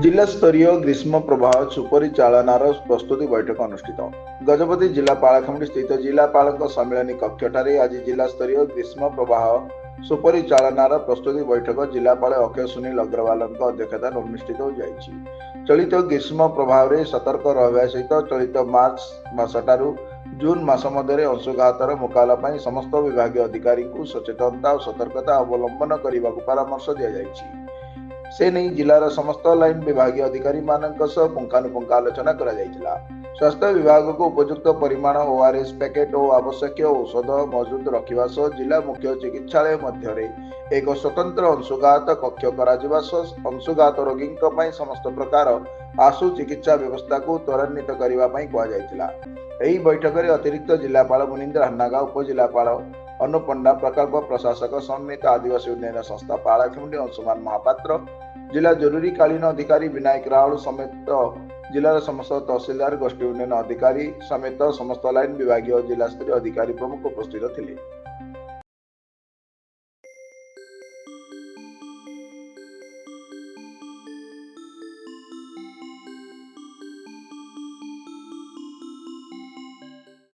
जिला स्तरीय ग्रीष्म प्रवाह सुपरिचालनार प्रस्तुति बैठक अनुष्ठित। गजपति जिला पालाखमुंडी स्थित जिलापाल सम्मेलन कक्षठारे आज जिला स्तरीय ग्रीष्म प्रवाह सुपरिचालनार प्रस्तुति बैठक जिलापाल अक्षय सुनील अग्रवाल अध्यक्षतार अनुष्ठित हो जाइछि। चलित ग्रीष्म प्रभाव में सतर्क रहा सहित चलित मार्च मासठारु जून मास मध्य अंशुघातर मुकाबला समस्त विभाग अधिकारी को सचेतनता और सतर्कता अवलंबन करने को परामर्श दि जाइछि। से नहीं जिलार समस्त लाइन विभाग अधिकारी पुंखानुपुंख आलोचना करा जायतिला। स्वास्थ्य विभाग को उपयुक्त परिमाण ओआरएस पैकेट और आवश्यक औषध मौजूद रखा सह जिला मुख्य चिकित्सालय मध्य एक स्वतंत्र अंशुघात कक्ष अंशुघात रोगी समस्त प्रकार आशु चिकित्सा व्यवस्था को त्वरान्वित करने कहुई। बैठक में अतिरिक्त जिलापाल मुनीन्द्र हान्नागा, उपजिलापाल अनु पंडा, प्रकल्प प्रशासक समेत आदिवासी उन्नयन संस्था पालाखमुंडी अंशुमान महापात्र, जिला जरूरीकालीन अधिकारी विनायक राउल समेत जिलार समस्त तहसीलदार, गोष्ठी उन्नयन अधिकारी समेत समस्त लाइन विभाग जिला स्तरीय अधिकारी प्रमुख उपस्थित थिले।